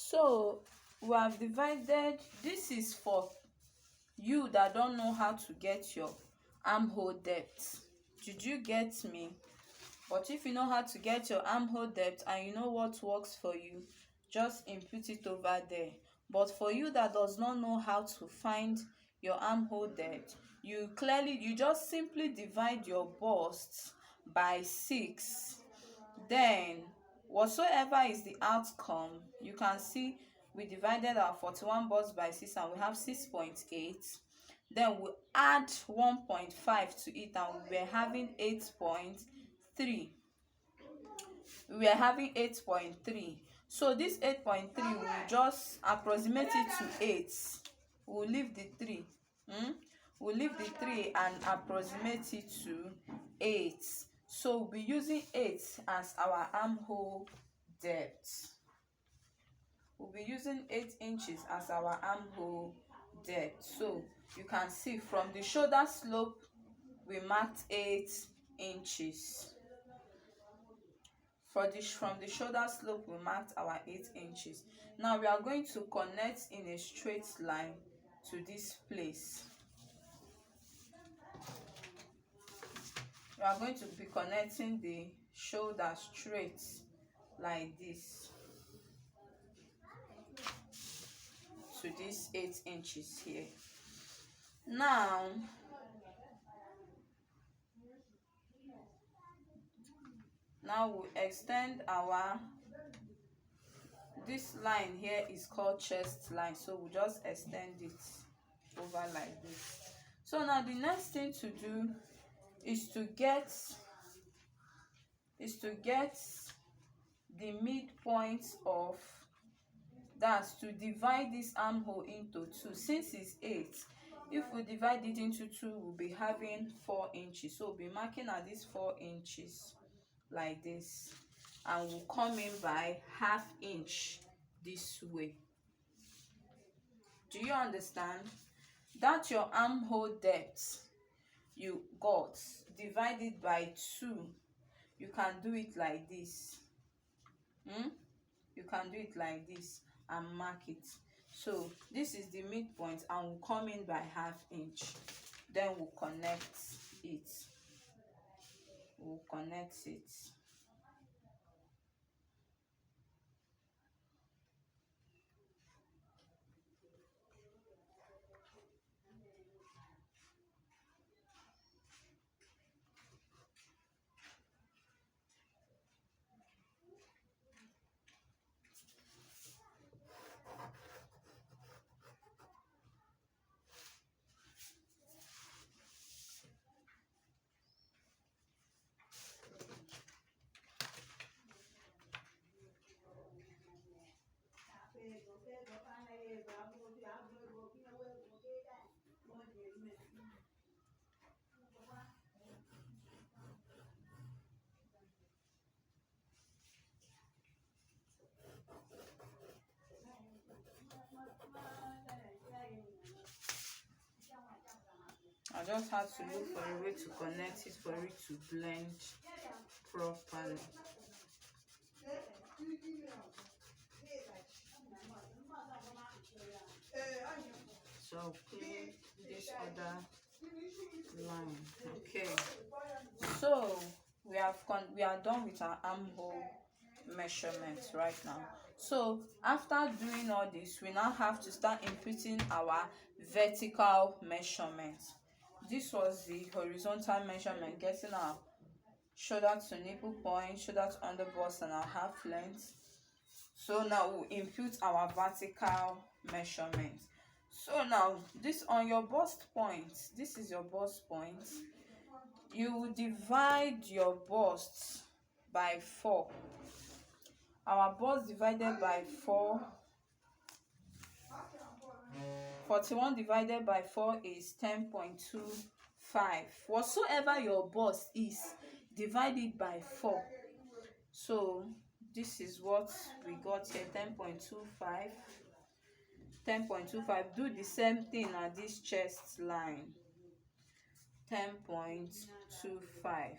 So we have divided. This is for you that don't know how to get your armhole depth. Did you get me? But if you know how to get your armhole depth and you know what works for you, just input it over there. But for you that does not know how to find your armhole depth, you just simply divide your bust by 6. Then whatsoever is the outcome, you can see we divided our 41 bust by 6 and we have 6.8. Then we add 1.5 to it and we were having 8.3. We are having 8.3. So this 8.3 will just approximate it to 8. We'll leave the 3. We'll leave the 3 and approximate it to 8. So we'll be using 8 as our armhole depth. We'll be using 8 inches as our armhole depth. So you can see from the shoulder slope, we marked 8 inches. From the shoulder slope, we marked our 8 inches. Now we are going to connect in a straight line to this place. We are going to be connecting the shoulder straight like this to this 8 inches here. Now we'll extend this line here is called chest line, so we'll just extend it over like this. So now the next thing to do is to get the midpoint of that, to divide this armhole into 2. Since it's 8, if we divide it into 2, we'll be having 4 inches. So we'll be marking at this 4 inches like this, and we'll come in by ½ inch this way. Do you understand? That's your armhole depth you got divided by 2. You can do it like this. You can do it like this and mark it. So this is the midpoint and we'll come in by ½ inch. Then we'll connect it. I just had to look for a way to connect it for it to blend properly. So clean this other line. Okay, so we are done with our armhole measurements right now. So after doing all this, we now have to start inputting our vertical measurements. This was the horizontal measurement, getting our shoulder to nipple point, shoulder to underbust, and our half length. So now we'll input our vertical measurement. So now this on your bust point, this is your bust point. You will divide your bust by 4. Our bust divided by 4, 41 divided by 4 is 10.25. Whatsoever your bust is, divide it by 4. So this is what we got here, 10.25. 10.25. Do the same thing at this chest line, 10.25.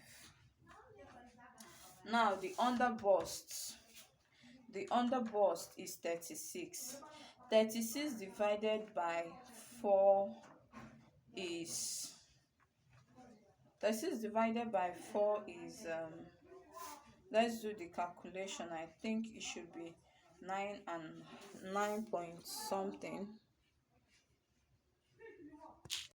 Now the under bust. The under bust is 36. 36 divided by 4 is 36 divided by 4 is let's do the calculation. I think it should be 9 and 9 point something.